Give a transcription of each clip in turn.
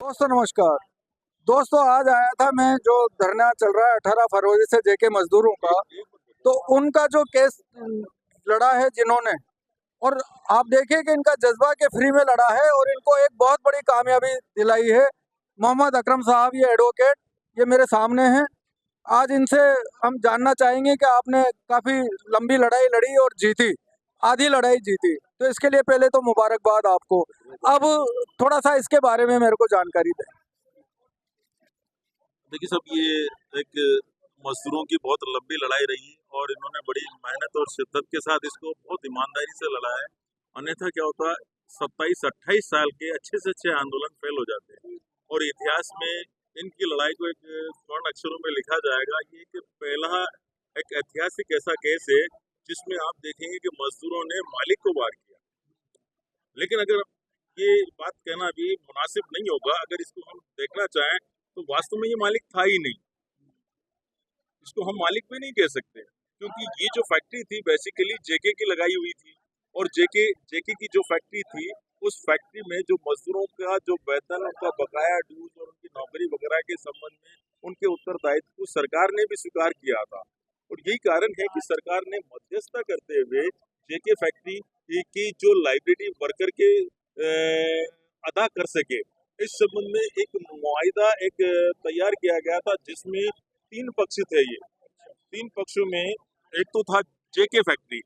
दोस्तों नमस्कार। दोस्तों आज आया था मैं, जो धरना चल रहा है 18 फरवरी से जेके मजदूरों का, तो उनका जो केस लड़ा है जिन्होंने, और आप देखिए कि इनका जज्बा के फ्री में लड़ा है और इनको एक बहुत बड़ी कामयाबी दिलाई है। मोहम्मद अकरम साहब, ये एडवोकेट, ये मेरे सामने हैं। आज इनसे हम जानना चाहेंगे कि आपने काफी लंबी लड़ाई लड़ी और जीती, आधी लड़ाई जीती, तो इसके लिए पहले तो मुबारकबाद आपको। अब थोड़ा सा इसके बारे में मेरे को जानकारी दें। देखिए साहब, ये एक मजदूरों की बहुत लंबी लड़ाई रही और इन्होंने बड़ी मेहनत और शिद्दत के साथ इसको बहुत ईमानदारी से लड़ा है। अन्यथा क्या होता है, 27-28 साल के अच्छे से अच्छे आंदोलन फेल हो जाते हैं और इतिहास में इनकी लड़ाई को एक स्वर्ण अक्षरों में लिखा जाएगा। ये कि पहला एक ऐतिहासिक ऐसा केस है जिसमें आप देखेंगे कि मजदूरों ने मालिक को वार किया। लेकिन अगर ये बात कहना भी मुनासिब नहीं होगा, अगर इसको हम देखना चाहें तो वास्तव में ये मालिक था ही नहीं, इसको हम मालिक भी नहीं कह सकते, क्योंकि ये जो फैक्ट्री थी बेसिकली जेके की लगाई हुई थी और जेके की जो फैक्ट्री थी, उस फैक्ट्री में जो मजदूरों का जो वेतन, उनका बकाया ड्यूज और उनकी नौकरी वगैरह के संबंध में उनके उत्तरदायित्व को सरकार ने भी स्वीकार किया था। और यही कारण है कि सरकार ने मध्यस्थता करते हुए जेके फैक्ट्री की जो लाइबिलिटी वर्कर के अदा कर सके, इस संबंध में एक मुआहिदा एक तैयार किया गया था, जिसमें 3 पक्ष थे। ये 3 पक्षों में एक तो था जेके फैक्ट्री।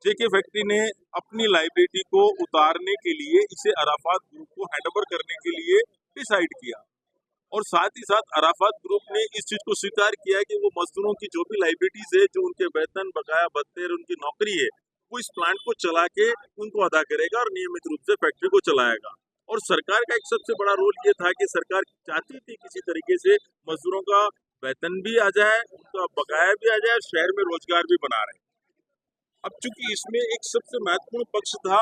जेके फैक्ट्री ने अपनी लाइबिलिटी को उतारने के लिए इसे अराफात ग्रुप को हैंडओवर करने के लिए डिसाइड किया और साथ ही साथ अराफात ग्रुप ने इस चीज को स्वीकार किया कि वो मजदूरों की जो भी लाइबिलिटीज है, जो उनके वेतन, बकाया भत्ते, उनकी नौकरी है, वो इस प्लांट को चला के उनको अदा करेगा और नियमित रूप से फैक्ट्री को चलाएगा। और सरकार का एक सबसे बड़ा रोल ये था कि सरकार चाहती थी किसी तरीके से मजदूरों का वेतन भी आ जाए, उनका बकाया भी आ जाए और शहर में रोजगार भी बना रहे। अब चूंकि इसमें एक सबसे महत्वपूर्ण पक्ष था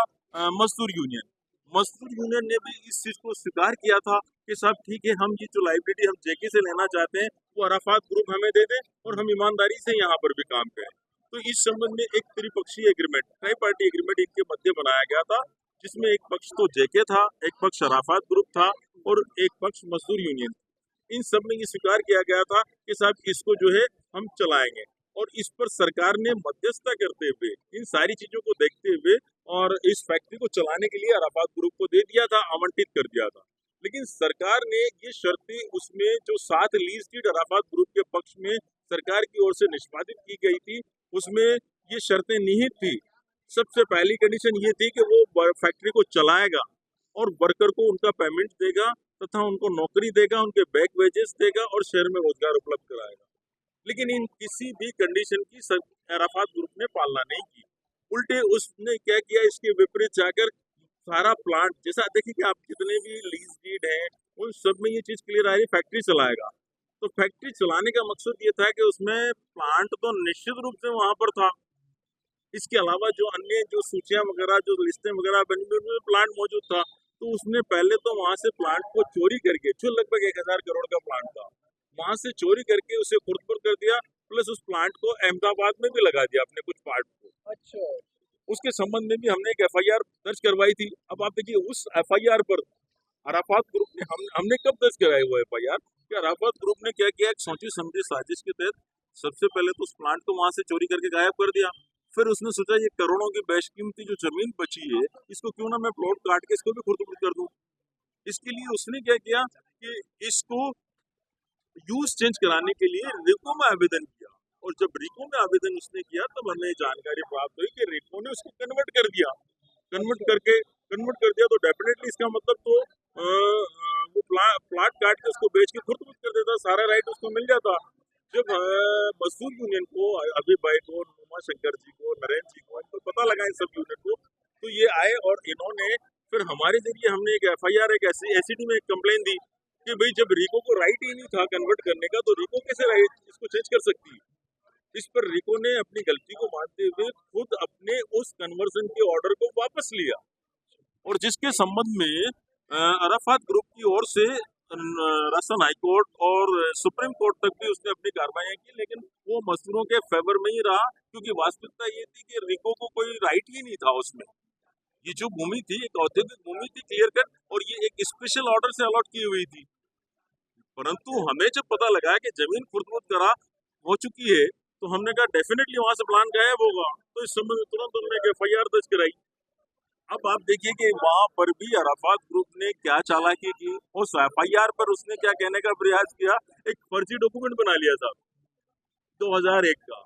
मजदूर यूनियन। मजदूर यूनियन ने भी इस चीज को स्वीकार किया था कि साहब ठीक है, हम ये जो लाइबिलिटी हम जेके से लेना चाहते हैं वो अराफात ग्रुप हमें दे दे और हम ईमानदारी से यहाँ पर भी काम करें। तो इस संबंध में एक त्रिपक्षीय एग्रीमेंट, ट्राई पार्टी एग्रीमेंट इनके मध्य बनाया गया था, जिसमें एक पक्ष तो जेके था, एक पक्ष अराफात ग्रुप था और एक पक्ष मजदूर यूनियन। इन सब में ये स्वीकार किया गया था कि साहब इसको जो है हम चलाएंगे। और इस पर सरकार ने मध्यस्थता करते हुए, इन सारी चीजों को देखते हुए और इस फैक्ट्री को चलाने के लिए अराफात ग्रुप को दे दिया था, आवंटित कर दिया था। लेकिन सरकार ने ये शर्तें, उसमें जो 7 लीज डीड अराफात ग्रुप के पक्ष में सरकार की ओर से निष्पादित की गई थी, उसमें ये शर्तें निहित थी। सबसे पहली कंडीशन ये थी कि वो फैक्ट्री को चलाएगा और वर्कर को उनका पेमेंट देगा तथा उनको नौकरी देगा, उनके बैक वेजेस देगा और शहर में रोजगार उपलब्ध कराएगा। लेकिन इन किसी भी कंडीशन की अराफात ग्रुप ने पालना नहीं की। उल्टे उसने क्या किया, इसके विपरीत जाकर सारा प्लांट, जैसा देखिए कि आप जितने भी लीज डीड हैं उन सब में ये चीज क्लियर आ रही है, फैक्ट्री चलाएगा। तो फैक्ट्री चलाने का मकसद ये था कि उसमें प्लांट तो निश्चित रूप से वहां पर था, इसके अलावा जो अन्य जो सूचियां वगैरह, जो लिस्टें वगैरह बनी हुई, उनमें प्लांट मौजूद था। तो उसने पहले तो वहां से प्लांट को चोरी करके, जो लगभग 1000 करोड़ का प्लांट था, वहां से चोरी करके उसे खुर्द कर दिया, प्लस उस प्लांट को अहमदाबाद में भी लगा दिया अपने कुछ पार्ट को। अच्छा। उसके संबंध में भी हमने एक एफआईआर दर्ज करवाई थी। अब आप देखिए, उस एफआईआर पर अराफात ग्रुप ने, हमने कब दर्ज कराया हुआ एफआईआर कि अराफात ग्रुप ने क्या किया, एक सोची समझी साजिश के तहत सबसे पहले तो उस प्लांट को वहां से चोरी करके गायब कर दिया। फिर उसने सोचा ये करोड़ों की बेशकीमती जो जमीन बची है, इसको क्यों ना मैं प्लॉट काट के इसको भी खुर्द कर दूं। इसके लिए उसने क्या किया कि इसको यूज चेंज कराने के लिए रिको में आवेदन किया। और जब रिको में आवेदन उसने किया तब हमें जानकारी प्राप्त हुई कि रिको ने उसको कन्वर्ट कर दिया। कन्वर्ट कर दिया तो डेफिनेटली इसका मतलब तो वो प्लाट काट के उसको बेच के खुर्द कर देता, सारा राइट उसको मिल जाता। जब मजदूर यूनियन को, अभी भाई को, नुमा शंकर जी को, नरेंद्र जी को, इनको पता लगा इन सब यूनियन को, तो ये आए और इन्होंने फिर हमारे जरिए हमने एक एफआईआर, एक एसीडी में एक कंप्लेन दी कि भाई जब रिको को राइट ही नहीं था कन्वर्ट करने का, तो रिको कैसे राइट इसको चेंज कर सकती है। इस पर रिको ने अपनी गलती को मानते हुए खुद अपने उस कन्वर्जन के ऑर्डर को वापस लिया और जिसके संबंध में अराफात ग्रुप की ओर से राजस्थान हाईकोर्ट और सुप्रीम कोर्ट तक भी उसने अपनी कार्रवाई की, लेकिन वो मजदूरों के फेवर में ही रहा, क्योंकि वास्तविकता ये थी कि रिको को कोई राइट ही नहीं था उसमें। ये जो भूमि थी एक औद्योगिक भूमि थी क्लियर कट, और ये एक स्पेशल ऑर्डर से अलॉट की हुई थी। परंतु हमें जब पता लगा कि जमीन खुर्द करा हो चुकी है, तो हमने कहा डेफिनेटली वहां से प्लान गायब होगा। तो इस समय में तुरंत हमने FIR दर्ज कराई। अब आप देखिए कि वहां पर भी अराफात ग्रुप ने क्या चालाकी की। उस FIR पर उसने क्या कहने का प्रयास किया, एक फर्जी डॉक्यूमेंट बना लिया था 2001 का।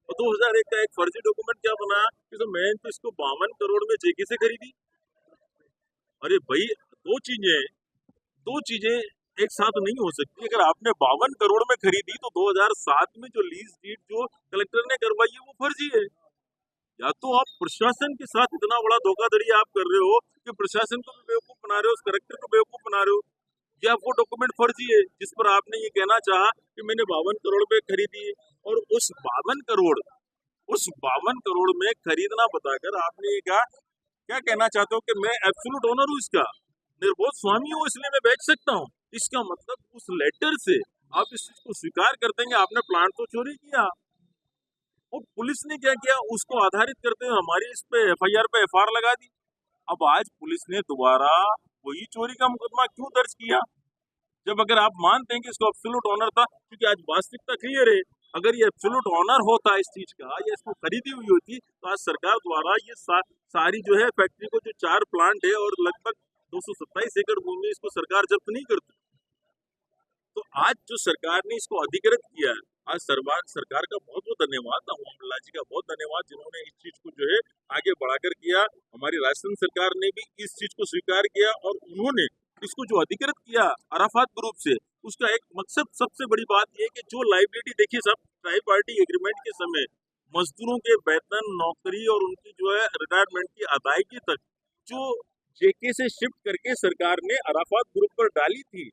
और 2001 का एक फर्जी डॉक्यूमेंट क्या बनाया कि तो मैं तो इसको 52 करोड़ में JK से खरीदी। अरे भाई, दो चीजें एक साथ नहीं हो सकती। अगर आपने 52 करोड़ में खरीदी तो 2007 में जो लीज डीड जो कलेक्टर ने करवाई है वो फर्जी है। या तो आप प्रशासन के साथ इतना बड़ा धोखाधड़ी आप कर रहे हो कि प्रशासन को भी बेवकूफ बना रहे हो, उस कलेक्टर को बेवकूफ बना रहे हो, या वो डॉक्यूमेंट फर्जी है जिस पर आपने ये कहना चाहा कि मैंने 52 करोड़ पे खरीदी है। और उस 52 करोड़ में खरीदना बताकर आपने ये कहा, क्या कहना चाहते हो कि मैं एब्सोल्यूट ओनर हूँ इसका, निर्बोध स्वामी हूँ, इसलिए मैं बेच सकता हूँ। इसका मतलब उस लेटर से आप इस चीज को स्वीकार करते हैं कि आपने प्लांट तो चोरी किया। और पुलिस ने क्या किया, उसको आधारित करते हुए हमारी इस पे FIR पे FR लगा दी। अब आज पुलिस ने दोबारा वही चोरी का मुकदमा क्यों दर्ज किया, जब अगर आप मानते हैं कि इसको एब्सोल्यूट ऑनर था। क्योंकि आज वास्तविकता क्लियर है, अगर ये एब्सोल्यूट ऑनर होता इस चीज का या इसको खरीदी हुई होती तो आज सरकार द्वारा ये सारी जो है फैक्ट्री को जो 4 प्लांट है और लगभग 227 एकड़ भूमि, इसको सरकार जब्त नहीं करती। तो आज जो सरकार ने इसको अधिकृत किया है, आज सरकार का बहुत बहुत धन्यवाद, ओम बिरला जी का बहुत धन्यवाद, जिन्होंने इस चीज को जो है आगे बढ़ाकर किया। हमारी राजस्थान सरकार ने भी इस चीज को स्वीकार किया और उन्होंने इसको जो अधिकृत किया अराफात ग्रुप से, उसका एक मकसद, सबसे बड़ी बात यह कि जो लाइबिलिटी देखिए सब ट्राई पार्टी एग्रीमेंट के समय मजदूरों के वेतन, नौकरी और उनकी जो है रिटायरमेंट की अदायगी तक जो JK से शिफ्ट करके सरकार ने अराफात ग्रुप पर डाली थी,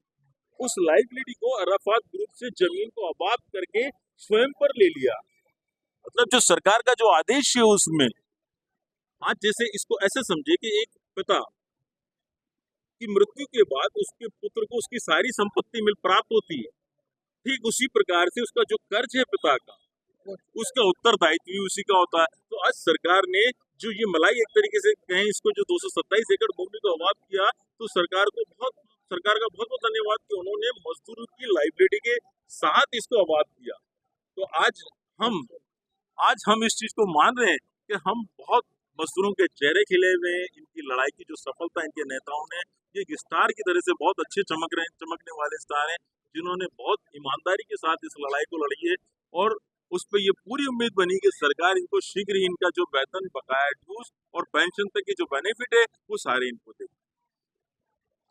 उस लाइबिलिटी को अराफात ग्रुप से जमीन को आबाद करके स्वयं पर ले लिया। मतलब जो सरकार का जो आदेश है उसमें, आज जैसे इसको ऐसे समझे कि एक पिता की मृत्यु के बाद उसके पुत्र को उसकी सारी संपत्ति मिल प्राप्त होती है, ठीक उसी प्रकार से उसका जो कर्ज है पिता का, उसका उत्तरदायित्व भी उसी का होता है। तो आज सरकार ने जो ये मलाई एक तरीके से कहें इसको, जो 227 एकड़ भूमि को आबाद किया, तो सरकार का बहुत बहुत धन्यवाद कि उन्होंने मजदूरों की लाइबिलिटी के साथ इसको आबाद किया। तो आज हम इस चीज को मान रहे हैं कि हम बहुत मजदूरों के चेहरे खिले हुए हैं। इनकी लड़ाई की जो सफलता इनके नेताओं ने, ये एक स्टार की तरह से बहुत अच्छे चमकने वाले स्टार हैं, जिन्होंने बहुत ईमानदारी के साथ इस लड़ाई को लड़ी है। और उस पर ये पूरी उम्मीद बनी कि सरकार इनको शीघ्र ही इनका जो वेतन, बकाया ड्यूज और पेंशन तक की जो बेनिफिट है वो सारे इनको दे।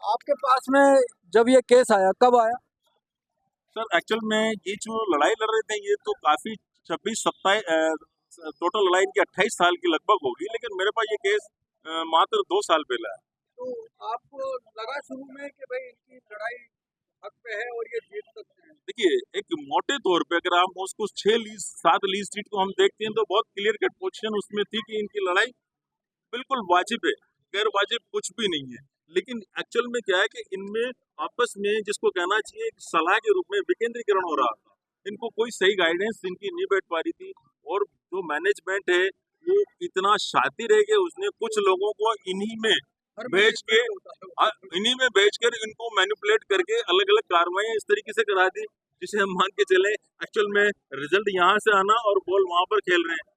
आपके पास में जब ये केस आया, कब आया? सर एक्चुअल में ये जो लड़ाई लड़ रहे थे ये तो काफी 26-27 टोटल लड़ाई इनकी 28 साल की लगभग होगी, लेकिन मेरे पास ये केस मात्र 2 साल पहले है। तो आपको लगा शुरू में कि भाई इनकी लड़ाई हक पे है और ये जीत सकते हैं? देखिए, एक मोटे तौर पे अगर हम उसको 7 लीज सीट को हम देखते हैं तो बहुत क्लियर कट पोजीशन उसमें थी कि इनकी लड़ाई बिल्कुल वाजिब है, गैर वाजिब कुछ भी नहीं है। लेकिन एक्चुअल में क्या है कि इनमें आपस में, जिसको कहना चाहिए सलाह के रूप में, विकेंद्रीकरण हो रहा था। इनको कोई सही गाइडेंस इनकी नहीं बैठ पा रही थी, और जो मैनेजमेंट है वो इतना शातिर है कि उसने कुछ लोगों को इन्हीं में बेचकर इनको मैनिपुलेट करके अलग अलग कार्रवाई इस तरीके से करा दी, जिसे हम मान के चले एक्चुअल में रिजल्ट यहाँ से आना और बॉल वहां पर खेल रहे हैं,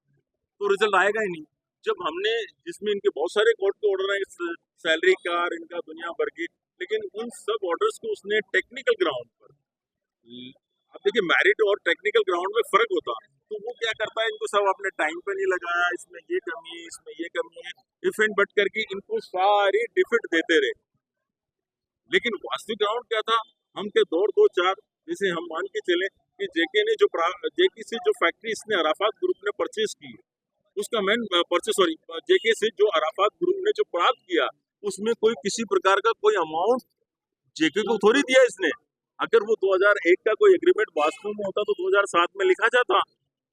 तो रिजल्ट आएगा ही नहीं। जब हमने, जिसमें इनके बहुत सारे कोर्ट के ऑर्डर हैं, सैलरी कार इनका दुनिया भर की, लेकिन उन सब ऑर्डर्स को उसने टेक्निकल ग्राउंड पर, अब देखिए मेरिट और टेक्निकल ग्राउंड में फर्क होता है, तो वो क्या करता है, इनको सब अपने टाइम पे नहीं लगाया, इसमें ये कमी है, इसमें ये कमी है, इफ एंड बट करके इनको सारी डिफिट देते रहे। लेकिन वास्तविक ग्राउंड क्या था, हम के 2-4 जैसे हम मान के चले कि JK से जो फैक्ट्री इसने अराफात ग्रुप ने परचेज की, उसका JK से जो अराफात ग्रुप ने जो प्राप्त किया, उसमें कोई किसी प्रकार का कोई अमाउंट JK को थोड़ी दिया इसने। अगर वो 2001 का कोई एग्रीमेंट वास्तव में होता तो 2007 में लिखा जाता,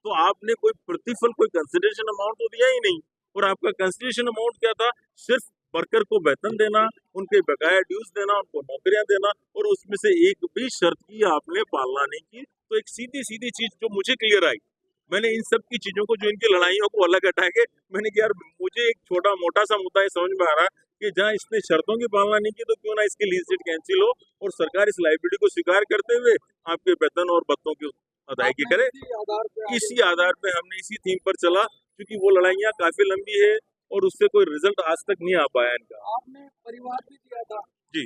तो आपने कोई प्रतिफल, कोई कंसिडरेशन अमाउंट तो दिया ही नहीं। और आपका कंसिडरेशन अमाउंट क्या था, सिर्फ वर्कर को वेतन देना, उनके बकाया ड्यूज देना, उनको नौकरियां देना, और उसमें से एक भी शर्त की आपने पालना नहीं की। तो एक सीधी चीज जो मुझे क्लियर आई, मैंने इन सब की चीजों को, जो इनकी लड़ाइयों को अलग हटा के, मैंने कहा यार मुझे एक छोटा मोटा सा मुद्दा ये समझ में आ रहा है कि जहाँ इसने शर्तों की पालना नहीं की तो क्यों ना इसकी लीज डीड कैंसिल हो और सरकार इस लाइबिलिटी को स्वीकार करते हुए आपके वेतन और भत्तों की अदायगी करे। इसी आधार पे हमने इसी थीम पर चला, क्योंकि वो लड़ाइयाँ काफी लंबी है और उससे कोई रिजल्ट आज तक नहीं आ पाया इनका। आपने परिवार भी दिया था जी,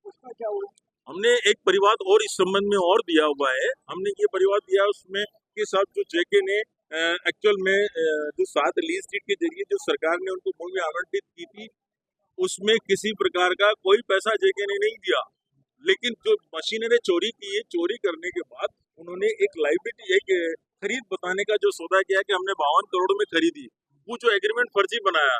उसका क्या हुआ? हमने एक परिवाद और इस संबंध में और दिया हुआ है। हमने ये परिवाद दिया उसमें के साथ जो जेके ने एक्चुअल में जो 7 लीज डीड के जरिए जो सरकार ने उनको भूमि आवंटित की थी, उसमें किसी प्रकार का कोई पैसा जेके ने नहीं दिया, लेकिन जो मशीनरी चोरी की है, चोरी करने के बाद उन्होंने एक लाइबिलिटी, एक खरीद बताने का जो सौदा किया कि हमने 52 करोड़ में खरीदी, वो जो एग्रीमेंट फर्जी बनाया,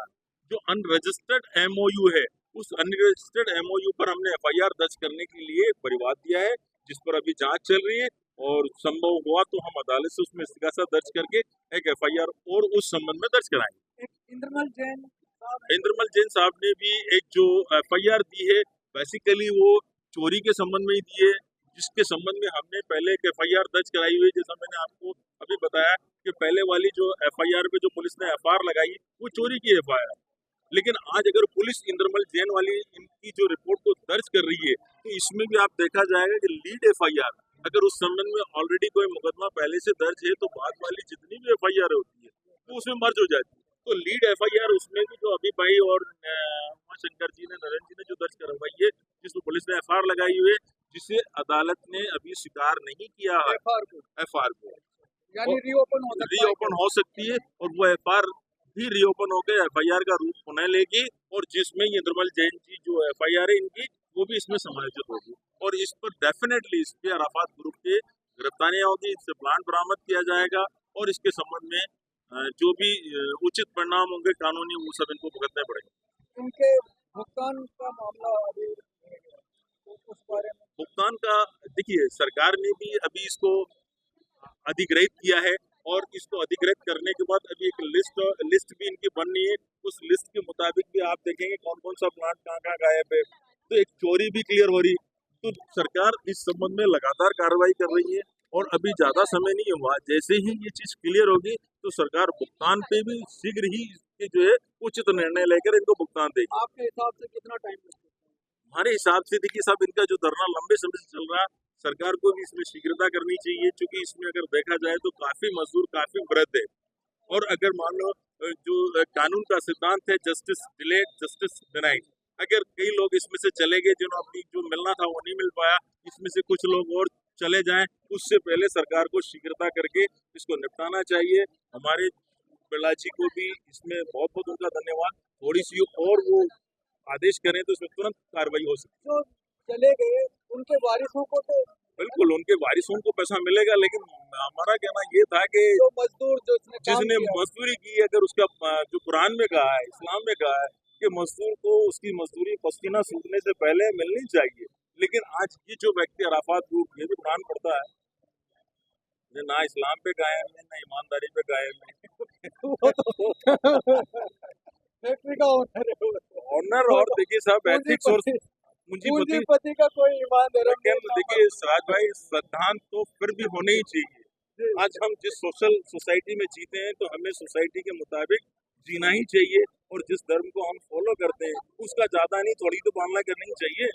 जो अनरजिस्टर्ड एमओयू है, उस अनरजिस्टर्ड एमओयू पर हमने एफआईआर दर्ज करने के लिए परिवाद दिया है, जिस पर अभी जांच चल रही है और संभव हुआ तो हम अदालत से उसमें इस्तिगासा दर्ज करके एक एफआईआर और उस संबंध में दर्ज कराएंगे। इंद्रमल जैन साहब ने भी एक जो एफआईआर दी है, बेसिकली वो चोरी के संबंध में ही दी है, जिसके संबंध में हमने पहले एक एफआईआर दर्ज कराई हुई है। जैसा मैंने आपको अभी बताया कि पहले वाली जो एफआईआर पे जो पुलिस ने एफआईआर लगाई वो चोरी की एफआईआर, लेकिन आज अगर पुलिस इंद्रमल जैन वाली इनकी जो रिपोर्ट को दर्ज कर रही है तो इसमें भी आप देखा जाएगा कि लीड एफआईआर, अगर उस संबंध में ऑलरेडी कोई मुकदमा पहले से दर्ज है तो बाद वाली जितनी भी एफआईआर होती है तो उसमें मर्ज हो जाती है। तो लीड एफआईआर उसमें भी जो अभी भाई और उमाशंकर जी ने, नरेंद्र जी ने जो दर्ज करवाई है, जिसमें पुलिस ने एफआईआर लगाई हुई है, जिसे अदालत ने अभी स्वीकार नहीं किया है एफआईआर को, यानी रीओपन हो सकती है और वो एफआईआर भी रीओपन होकर एफआईआर का रूप पुनः लेगी और जिसमें ये इंद्रमल जैन जी जो एफआईआर है इनकी वो भी इसमें समायोजित होगी और इस पर डेफिनेटली इस पे अराफात ग्रुप के गिरफ्तारियां होगी, इससे प्लान बरामद किया जाएगा और इसके संबंध में जो भी उचित परिणाम होंगे कानूनी वो सब इनको भुगतने पड़ेंगे। उनके भुगतान का मामला अभी उस बारे में भुगतान का देखिए, सरकार ने भी अभी इसको अधिग्रहित किया है और इसको अधिग्रहित करने के बाद अभी एक लिस्ट भी इनकी बननी है। उस लिस्ट के मुताबिक भी आप देखेंगे कौन कौन सा प्लांट कहाँ कहाँ गायब है, तो एक चोरी भी क्लियर हो रही। तो सरकार इस संबंध में लगातार कार्रवाई कर रही है और अभी ज्यादा समय नहीं हुआ, जैसे ही ये चीज क्लियर होगी तो सरकार भुगतान पे भी शीघ्र ही इसके जो है उचित निर्णय लेकर इनको भुगतान देगी। आपके हिसाब से कितना टाइम लगता है? हमारे हिसाब से देखिए साहब, इनका जो धरना लंबे समय से चल रहा है, सरकार को भी इसमें शीघ्रता करनी चाहिए, क्योंकि इसमें अगर देखा जाए तो काफी मजदूर काफी वृद्ध है और अगर मान लो जो कानून का सिद्धांत है जस्टिस डिलेड जस्टिस डिनाइड, अगर कई लोग इसमें से चले गए जिन्होंने अपनी जो मिलना था वो नहीं मिल पाया, इसमें से कुछ लोग और चले जाएं, उससे पहले सरकार को शीघ्रता करके इसको निपटाना चाहिए। हमारे बिरला जी को भी इसमें बहुत बहुत उनका धन्यवाद, थोड़ी सी और वो आदेश करें तो इसमें तुरंत कार्रवाई हो सकती है। जो चले गए उनके वारिसों को तो बिल्कुल उनके वारिसों को पैसा मिलेगा, लेकिन हमारा कहना ये था कि जो मजदूर जिसने मजदूरी की, अगर उसका जो कुरान में कहा है, इस्लाम में कहा है कि मजदूर को उसकी मजदूरी पसीना सूखने से पहले मिलनी चाहिए, लेकिन आज ये जो व्यक्ति अराफात ग्रुप ये भी कुरान पढ़ता है, ना इस्लाम पे कायम है ना ईमानदारी पे कायम है। फैक्ट्री का ऑनर और देखिए साहब एथिक्स और पूंजीपति का कोई ईमान धर्म देखिए सराज भाई, सिद्धांत तो फिर भी होने ही चाहिए। आज हम जिस सोशल सोसाइटी में जीते हैं तो हमें सोसाइटी के मुताबिक जीना ही चाहिए और जिस धर्म को हम फॉलो करते हैं उसका ज्यादा नहीं थोड़ी तो पालना करनी चाहिए।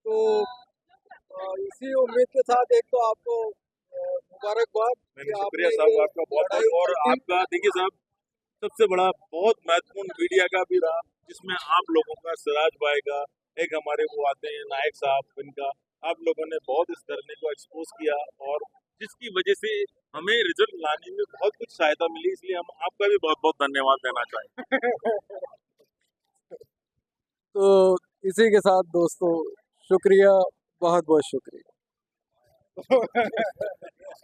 तो इसी उम्मीद के साथ एक तो आपको मुबारकबाद, शुक्रिया साहब आपका बहुत बहुत, और आपका देखिए साहब सबसे बड़ा बहुत महत्वपूर्ण मीडिया का भी रहा, जिसमें आप लोगों का, सिराज भाई का, एक हमारे वो आते हैं नायक साहब, इनका आप लोगों ने बहुत इस धरने को एक्सपोज किया और जिसकी वजह से हमें रिजल्ट लाने में बहुत कुछ सहायता मिली, इसलिए हम आपका भी बहुत बहुत धन्यवाद देना चाहेंगे। तो इसी के साथ दोस्तों शुक्रिया, बहुत बहुत शुक्रिया।